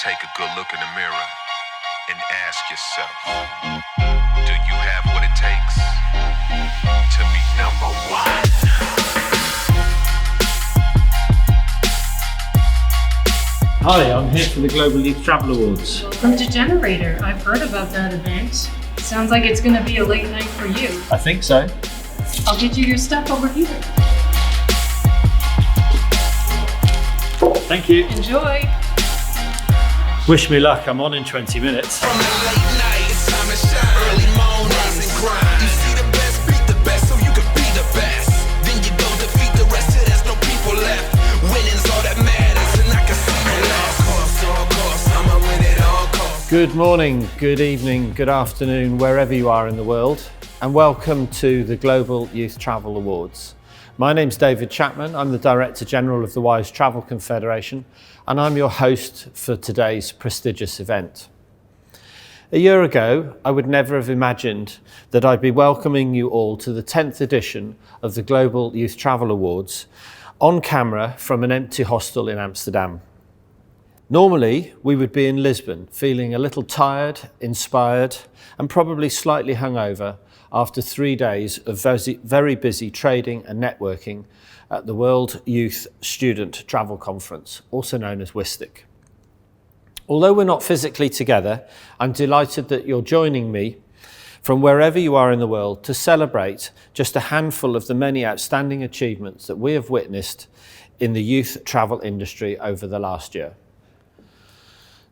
Take a good look in the mirror and ask yourself, do you have what it takes to be number one? Hi, I'm here for the Global Youth Travel Awards. Welcome to Generator. I've heard about that event. Sounds like it's going to be a late night for you. I think so. I'll get you your stuff over here. Thank you. Enjoy. Wish me luck, I'm on in 20 minutes. From the late nights, time to shine, early mornings and grind. You see the best, beat the best, so you can be the best. Then you go defeat the rest, till there's no people left. Winning's all that matters, and I can see no loss. All costs, I'ma win it all costs. Good morning, good evening, good afternoon, wherever you are in the world, and welcome to the Global Youth Travel Awards. My name's David Chapman, I'm the Director General of the Wise Travel Confederation, and I'm your host for today's prestigious event. A year ago, I would never have imagined that I'd be welcoming you all to the 10th edition of the Global Youth Travel Awards on camera from an empty hostel in Amsterdam. Normally, we would be in Lisbon, feeling a little tired, inspired, and probably slightly hungover after 3 days of very busy trading and networking at the World Youth Student Travel Conference, also known as WYSTIC. Although we're not physically together, I'm delighted that you're joining me from wherever you are in the world to celebrate just a handful of the many outstanding achievements that we have witnessed in the youth travel industry over the last year.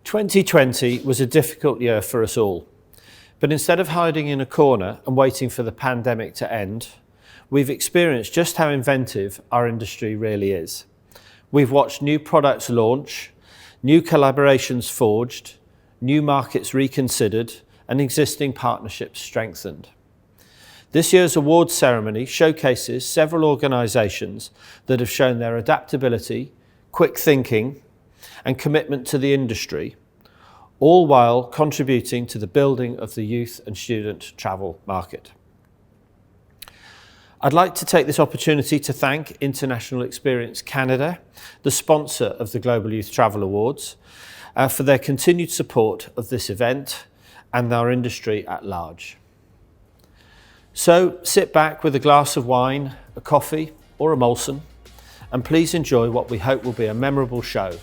2020 was a difficult year for us all. But instead of hiding in a corner and waiting for the pandemic to end, we've experienced just how inventive our industry really is. We've watched new products launch, new collaborations forged, new markets reconsidered, and existing partnerships strengthened. This year's awards ceremony showcases several organisations that have shown their adaptability, quick thinking, and commitment to the industry, all while contributing to the building of the youth and student travel market. I'd like to take this opportunity to thank International Experience Canada, the sponsor of the Global Youth Travel Awards, for their continued support of this event and our industry at large. So sit back with a glass of wine, a coffee or a Molson, and please enjoy what we hope will be a memorable show.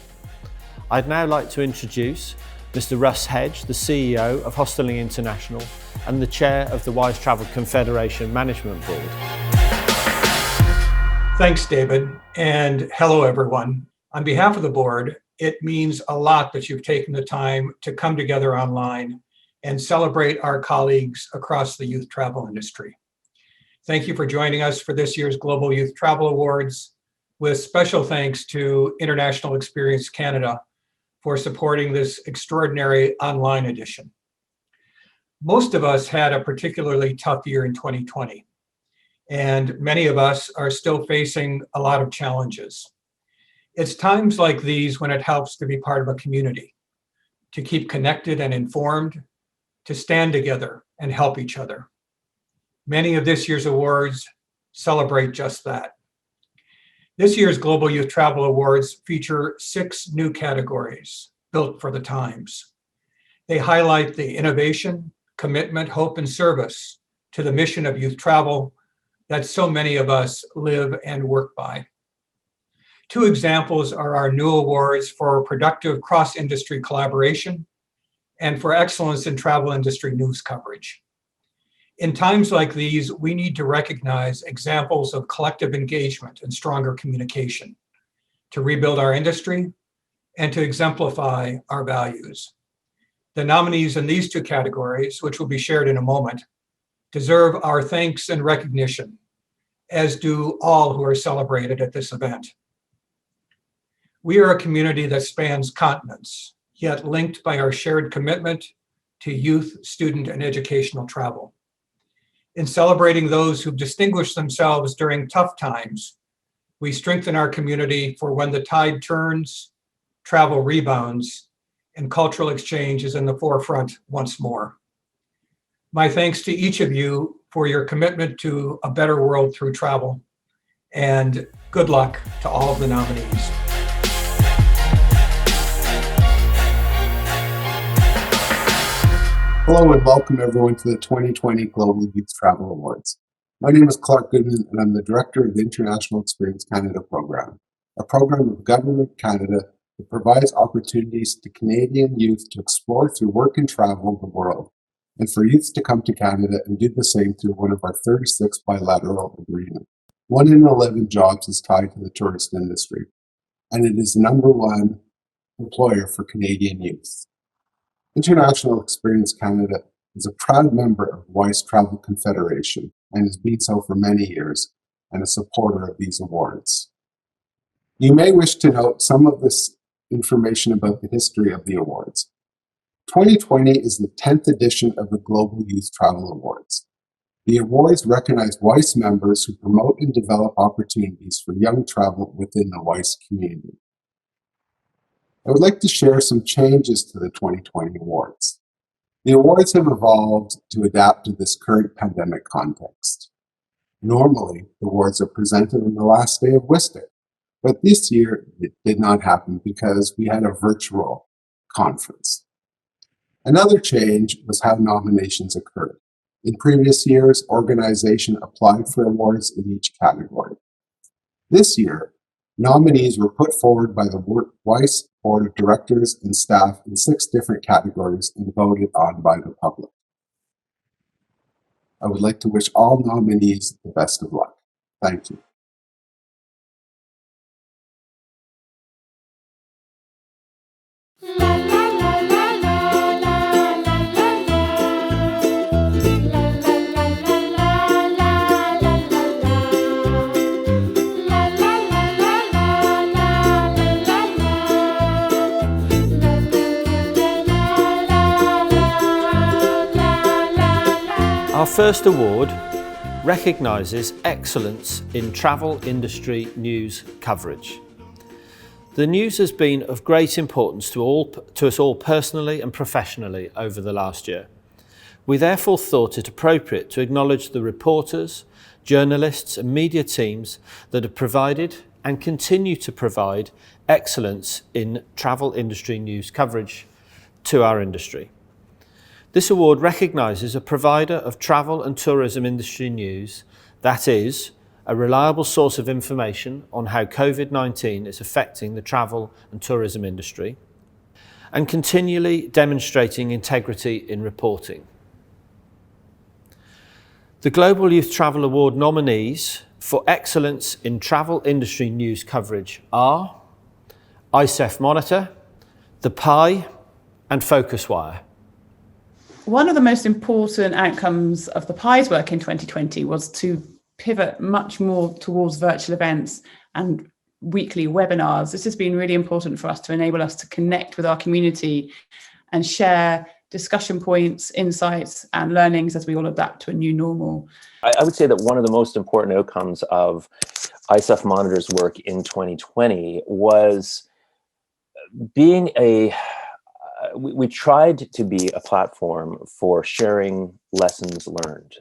I'd now like to introduce Mr. Russ Hedge, the CEO of Hostelling International and the Chair of the Wise Travel Confederation Management Board. Thanks, David, and hello, everyone. On behalf of the board, it means a lot that you've taken the time to come together online and celebrate our colleagues across the youth travel industry. Thank you for joining us for this year's Global Youth Travel Awards, with special thanks to International Experience Canada for supporting this extraordinary online edition. Most of us had a particularly tough year in 2020, and many of us are still facing a lot of challenges. It's times like these when it helps to be part of a community, to keep connected and informed, to stand together and help each other. Many of this year's awards celebrate just that. This year's Global Youth Travel Awards feature 6 new categories built for the times. They highlight the innovation, commitment, hope, and service to the mission of youth travel that so many of us live and work by. 2 examples are our new awards for productive cross-industry collaboration and for excellence in travel industry news coverage. In times like these, we need to recognize examples of collective engagement and stronger communication to rebuild our industry and to exemplify our values. The nominees in these 2 categories, which will be shared in a moment, deserve our thanks and recognition, as do all who are celebrated at this event. We are a community that spans continents, yet linked by our shared commitment to youth, student, and educational travel. In celebrating those who've distinguished themselves during tough times, we strengthen our community for when the tide turns, travel rebounds, and cultural exchange is in the forefront once more. My thanks to each of you for your commitment to a better world through travel, and good luck to all of the nominees. Hello and welcome everyone to the 2020 Global Youth Travel Awards. My name is Clark Goodman and I'm the Director of the International Experience Canada program, a program of Government Canada that provides opportunities to Canadian youth to explore through work and travel the world, and for youth to come to Canada and do the same through one of our 36 bilateral agreements. 1 in 11 jobs is tied to the tourist industry, and it is the #1 employer for Canadian youth. International Experience Canada is a proud member of WISE Travel Confederation and has been so for many years and a supporter of these awards. You may wish to note some of this information about the history of the awards. 2020 is the 10th edition of the Global Youth Travel Awards. The awards recognize WISE members who promote and develop opportunities for young travel within the WISE community. I would like to share some changes to the 2020 awards. The awards have evolved to adapt to this current pandemic context. Normally, the awards are presented on the last day of WISTIC, but this year it did not happen because we had a virtual conference. Another change was how nominations occurred. In previous years, organizations applied for awards in each category. This year, nominees were put forward by the WISE Board of Directors and staff in 6 different categories and voted on by the public. I would like to wish all nominees the best of luck. Thank you. Our first award recognises excellence in travel industry news coverage. The news has been of great importance to us all personally and professionally over the last year. We therefore thought it appropriate to acknowledge the reporters, journalists and media teams that have provided and continue to provide excellence in travel industry news coverage to our industry. This award recognises a provider of travel and tourism industry news that is a reliable source of information on how COVID-19 is affecting the travel and tourism industry and continually demonstrating integrity in reporting. The Global Youth Travel Award nominees for excellence in travel industry news coverage are ICEF Monitor, The Pie and FocusWire. One of the most important outcomes of the PIE's work in 2020 was to pivot much more towards virtual events and weekly webinars. This has been really important for us to enable us to connect with our community and share discussion points, insights, and learnings as we all adapt to a new normal. I would say that one of the most important outcomes of ICEF Monitor's work in 2020 was being we tried to be a platform for sharing lessons learned.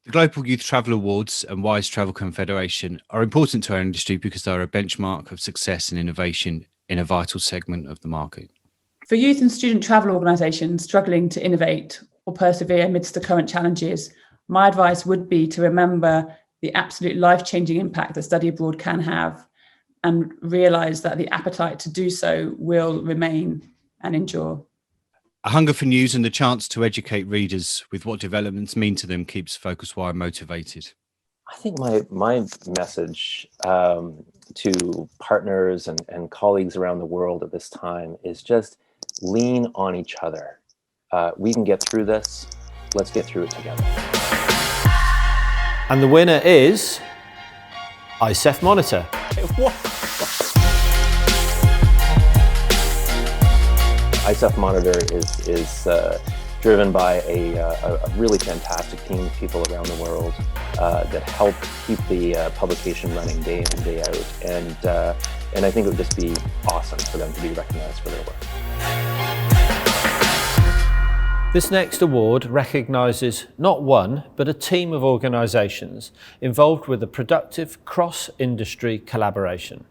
The Global Youth Travel Awards and WISE Travel Confederation are important to our industry because they are a benchmark of success and innovation in a vital segment of the market. For youth and student travel organisations struggling to innovate or persevere amidst the current challenges, my advice would be to remember the absolute life-changing impact that study abroad can have and realise that the appetite to do so will remain and endure. A hunger for news and the chance to educate readers with what developments mean to them keeps FocusWire motivated. I think my message to partners and colleagues around the world at this time is just lean on each other. We can get through this. Let's get through it together. And the winner is ICEF Monitor. ICEF Monitor is driven by a really fantastic team of people around the world that help keep the publication running day in and day out. And I think it would just be awesome for them to be recognized for their work. This next award recognises not one, but a team of organisations involved with a productive cross-industry collaboration.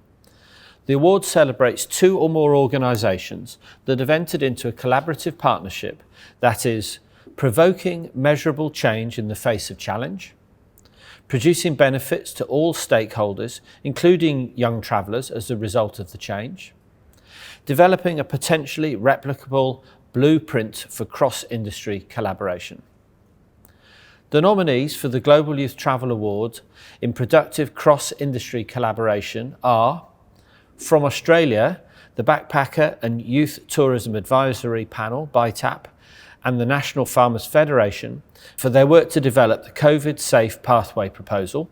The award celebrates 2 or more organisations that have entered into a collaborative partnership that is provoking measurable change in the face of challenge, producing benefits to all stakeholders, including young travellers as a result of the change, developing a potentially replicable blueprint for cross-industry collaboration. The nominees for the Global Youth Travel Award in productive cross-industry collaboration are, from Australia, the Backpacker and Youth Tourism Advisory Panel, BITAP, and the National Farmers Federation for their work to develop the COVID-safe pathway proposal,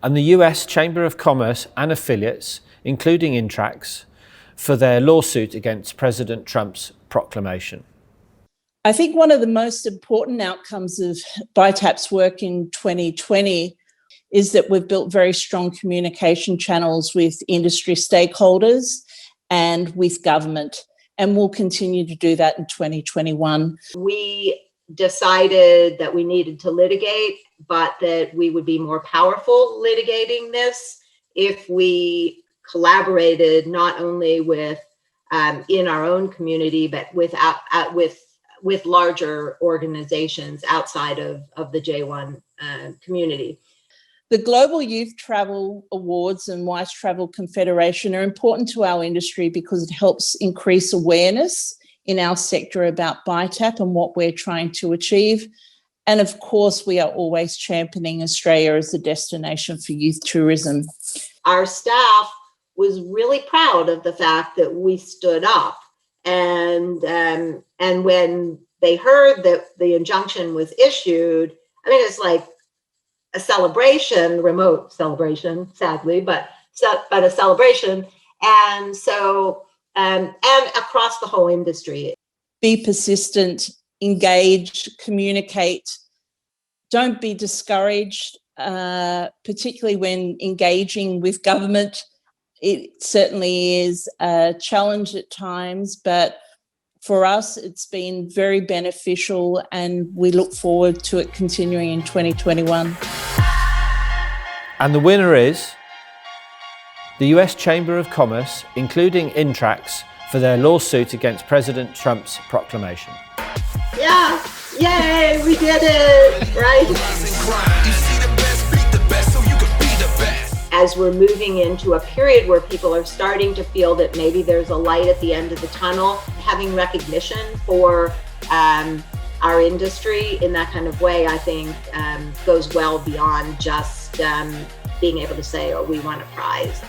and the US Chamber of Commerce and affiliates, including Intrax, for their lawsuit against President Trump's proclamation. I think one of the most important outcomes of BITAP's work in 2020 is that we've built very strong communication channels with industry stakeholders and with government, and we'll continue to do that in 2021. We decided that we needed to litigate, but that we would be more powerful litigating this if we collaborated not only with in our own community, but with larger organizations outside of the J1 community. The Global Youth Travel Awards and Wise Travel Confederation are important to our industry because it helps increase awareness in our sector about BITAP and what we're trying to achieve. And of course, we are always championing Australia as a destination for youth tourism. Our staff was really proud of the fact that we stood up. And when they heard that the injunction was issued, I mean, it's like a celebration, remote celebration, sadly, but a celebration. And so, and across the whole industry. Be persistent, engage, communicate. Don't be discouraged, particularly when engaging with government. It certainly is a challenge at times, but for us, it's been very beneficial and we look forward to it continuing in 2021. And the winner is the US Chamber of Commerce, including Intrax, for their lawsuit against President Trump's proclamation. Yeah, yay, we did it, right? As we're moving into a period where people are starting to feel that maybe there's a light at the end of the tunnel, having recognition for our industry in that kind of way, I think goes well beyond just being able to say, oh, we won a prize.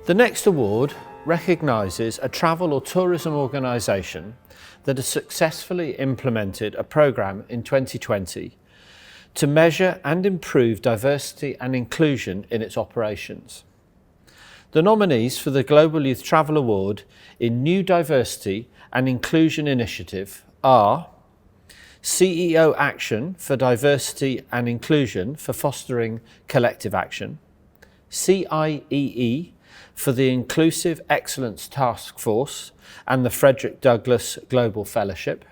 The next award recognises a travel or tourism organisation that has successfully implemented a programme in 2020 to measure and improve diversity and inclusion in its operations. The nominees for the Global Youth Travel Award in New Diversity and Inclusion Initiative are CEO Action for Diversity and Inclusion for Fostering Collective Action, CIEE for the Inclusive Excellence Task Force and the Frederick Douglass Global Fellowship,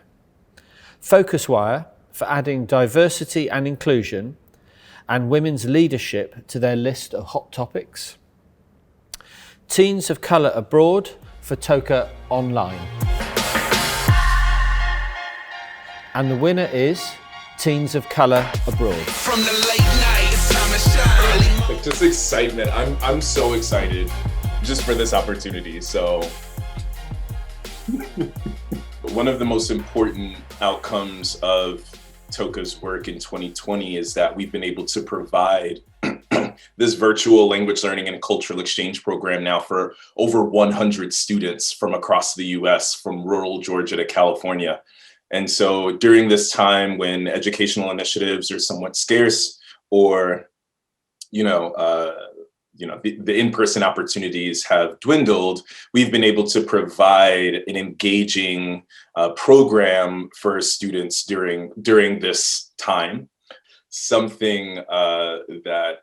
FocusWire for adding diversity and inclusion and women's leadership to their list of hot topics, Teens of Colour Abroad for Toka Online. And the winner is Teens of Colour Abroad. From the late night, it's time to shine. Like just excitement. I'm so excited just for this opportunity. So one of the most important outcomes of Toka's work in 2020 is that we've been able to provide this virtual language learning and cultural exchange program now for over 100 students from across the US, from rural Georgia to California. And so during this time when educational initiatives are somewhat scarce, or the in-person opportunities have dwindled, we've been able to provide an engaging program for students during this time. Something that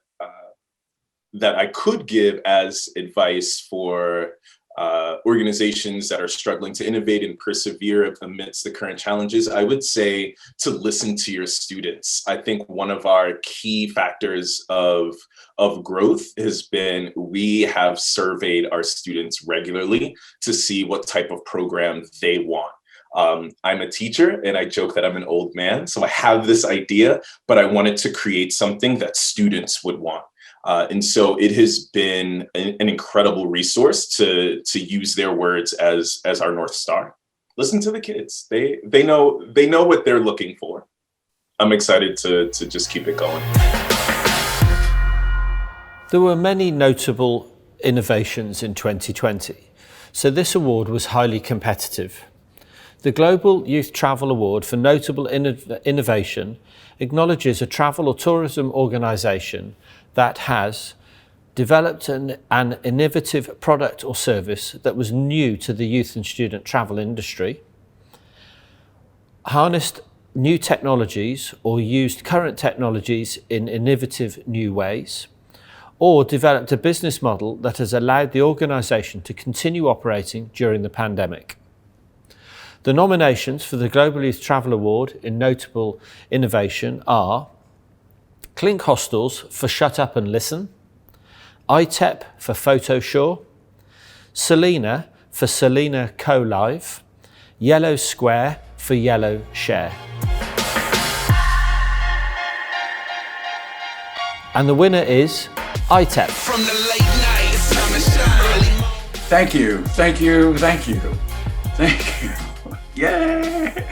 I could give as advice for organizations that are struggling to innovate and persevere amidst the current challenges, I would say to listen to your students. I think one of our key factors of growth has been we have surveyed our students regularly to see what type of program they want. I'm a teacher and I joke that I'm an old man, so I have this idea, but I wanted to create something that students would want. And so it has been an incredible resource to use their words as our North Star. Listen to the kids. They know what they're looking for. I'm excited to just keep it going. There were many notable innovations in 2020, so this award was highly competitive. The Global Youth Travel Award for Notable Innovation acknowledges a travel or tourism organisation that has developed an innovative product or service that was new to the youth and student travel industry, harnessed new technologies or used current technologies in innovative new ways, or developed a business model that has allowed the organisation to continue operating during the pandemic. The nominations for the Global Youth Travel Award in Notable Innovation are Clink Hostels for Shut Up and Listen, ITEP for Photosure, Selena for Selena Co-Live, Yellow Square for Yellow Share. And the winner is ITEP. From the late night, it's time to shine early. Thank you, thank you, thank you, thank you. Yay!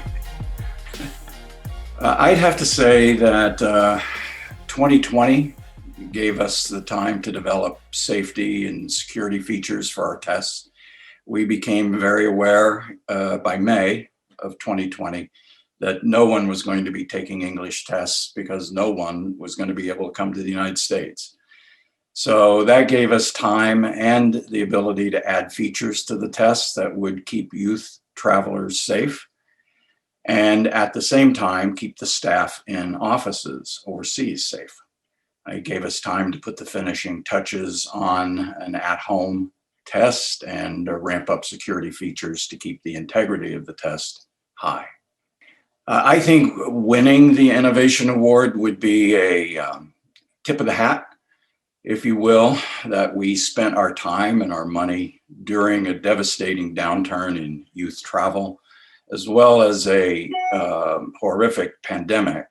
I'd have to say that 2020 gave us the time to develop safety and security features for our tests. We became very aware by May of 2020 that no one was going to be taking English tests because no one was going to be able to come to the United States. So that gave us time and the ability to add features to the tests that would keep youth travelers safe, and at the same time, keep the staff in offices overseas safe. It gave us time to put the finishing touches on an at-home test and ramp up security features to keep the integrity of the test high. I think winning the Innovation Award would be a tip of the hat, if you will, that we spent our time and our money during a devastating downturn in youth travel, as well as a horrific pandemic,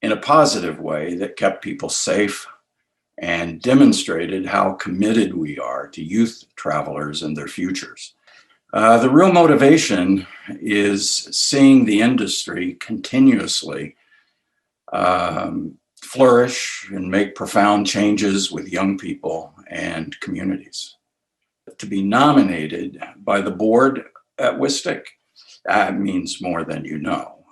in a positive way that kept people safe and demonstrated how committed we are to youth travelers and their futures. The real motivation is seeing the industry continuously flourish and make profound changes with young people and communities. To be nominated by the board at WSTIC, that means more than you know.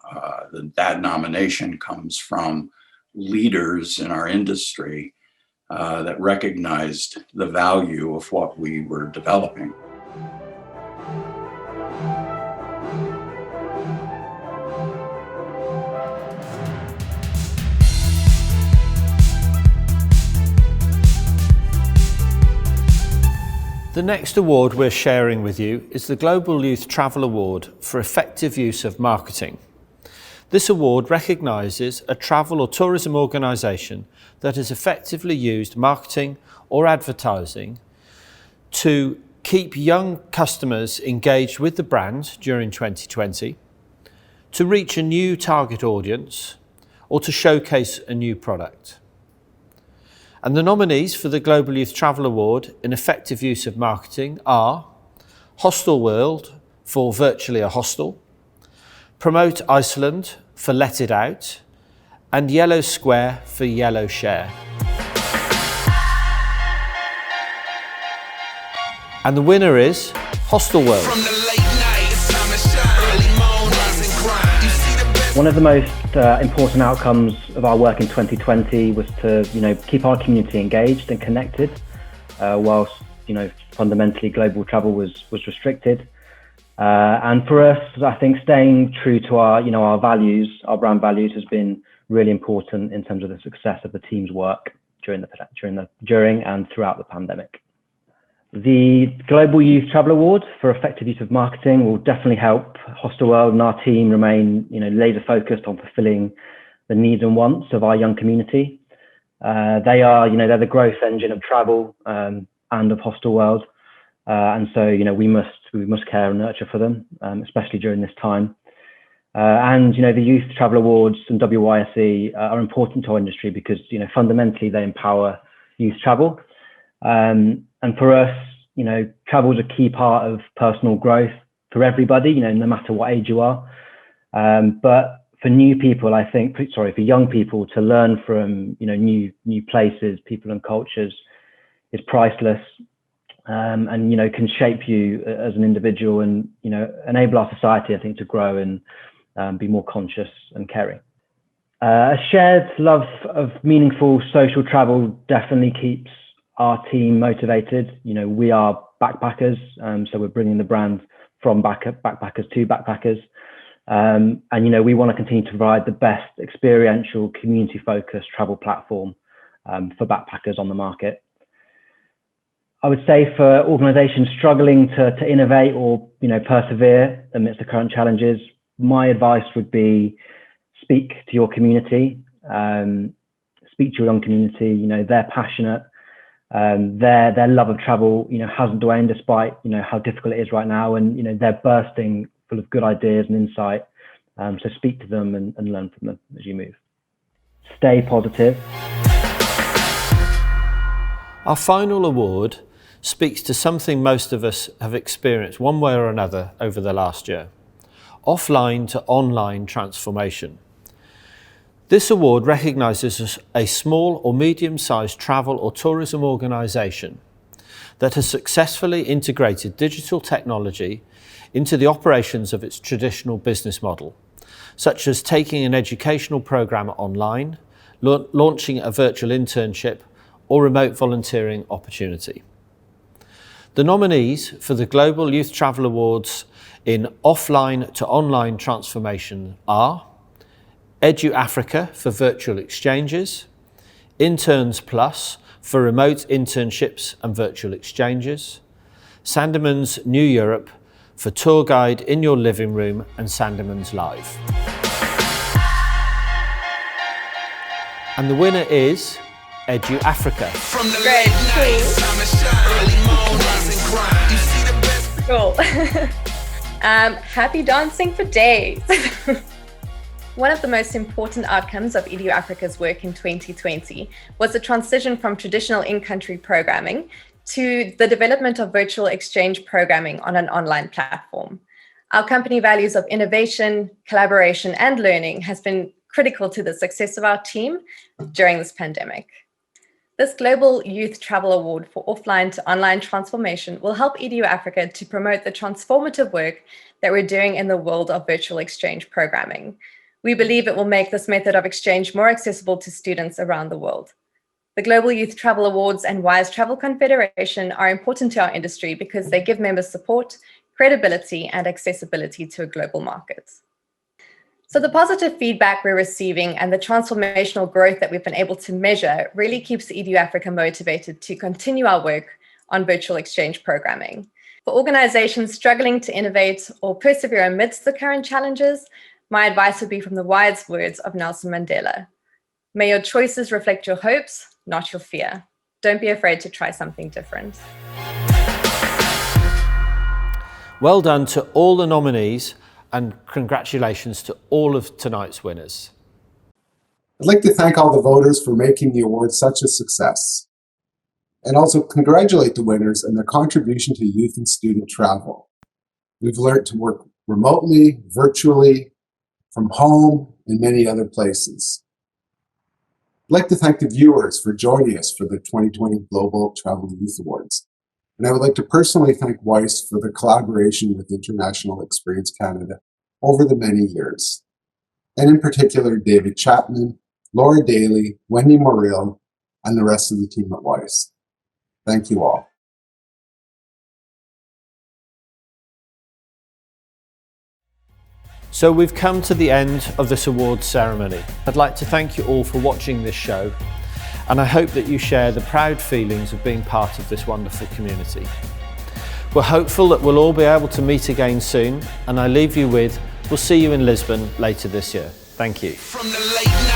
That nomination comes from leaders in our industry that recognized the value of what we were developing. The next award we're sharing with you is the Global Youth Travel Award for Effective Use of Marketing. This award recognises a travel or tourism organisation that has effectively used marketing or advertising to keep young customers engaged with the brand during 2020, to reach a new target audience, or to showcase a new product. And the nominees for the Global Youth Travel Award in Effective Use of Marketing are Hostel World for Virtually a Hostel, Promote Iceland for Let It Out, and Yellow Square for Yellow Share. And the winner is Hostel World. One of the most important outcomes of our work in 2020 was to, keep our community engaged and connected, whilst, fundamentally global travel was restricted. And for us, I think staying true to our values, our brand values, has been really important in terms of the success of the team's work during and throughout the pandemic. The Global Youth Travel Award for effective use of marketing will definitely help Hostelworld and our team remain, laser focused on fulfilling the needs and wants of our young community. They are, they're the growth engine of travel and of Hostelworld, and so we must care and nurture for them, especially during this time. And the Youth Travel Awards and WYSE are important to our industry because fundamentally they empower youth travel. And for us, travel is a key part of personal growth for everybody, no matter what age you are. But for new people, I think, for young people to learn from, new places, people and cultures is priceless, and, can shape you as an individual and, enable our society, I think, to grow and be more conscious and caring. A shared love of meaningful social travel definitely keeps our team motivated. We are backpackers, so we're bringing the brand from backpackers to backpackers. And, we want to continue to provide the best experiential, community-focused travel platform for backpackers on the market. I would say for organizations struggling to innovate or, persevere amidst the current challenges, my advice would be speak to your community, speak to your young community. They're passionate. Their love of travel, hasn't waned despite, how difficult it is right now. And, they're bursting full of good ideas and insight. So speak to them and learn from them as you move. Stay positive. Our final award speaks to something most of us have experienced one way or another over the last year: offline to online transformation. This award recognises a small or medium-sized travel or tourism organisation that has successfully integrated digital technology into the operations of its traditional business model, such as taking an educational programme online, launching a virtual internship or remote volunteering opportunity. The nominees for the Global Youth Travel Awards in offline to online transformation are Edu Africa for virtual exchanges, Interns Plus for remote internships and virtual exchanges, Sandeman's New Europe for tour guide in your living room and Sandeman's Live. And the winner is Edu Africa. From the late nights, time and shine, early mornings and grind. You see the best. Cool. Happy dancing for days. One of the most important outcomes of Edu Africa's work in 2020 was the transition from traditional in-country programming to the development of virtual exchange programming on an online platform. Our company values of innovation, collaboration, and learning has been critical to the success of our team during this pandemic. This Global Youth Travel Award for offline to online transformation will help Edu Africa to promote the transformative work that we're doing in the world of virtual exchange programming. We believe it will make this method of exchange more accessible to students around the world. The Global Youth Travel Awards and WISE Travel Confederation are important to our industry because they give members support, credibility, and accessibility to a global market. So the positive feedback we're receiving and the transformational growth that we've been able to measure really keeps Edu Africa motivated to continue our work on virtual exchange programming. For organizations struggling to innovate or persevere amidst the current challenges, my advice would be from the wise words of Nelson Mandela. May your choices reflect your hopes, not your fear. Don't be afraid to try something different. Well done to all the nominees, and congratulations to all of tonight's winners. I'd like to thank all the voters for making the award such a success, and also congratulate the winners and their contribution to youth and student travel. We've learned to work remotely, virtually, from home, and many other places. I'd like to thank the viewers for joining us for the 2020 Global Travel Youth Awards. And I would like to personally thank WISE for their collaboration with International Experience Canada over the many years. And in particular, David Chapman, Laura Daly, Wendy Morrill, and the rest of the team at WISE. Thank you all. So we've come to the end of this awards ceremony. I'd like to thank you all for watching this show. and I hope that you share the proud feelings of being part of this wonderful community. We're hopeful that we'll all be able to meet again soon, and I leave you with, we'll see you in Lisbon later this year. Thank you. From the late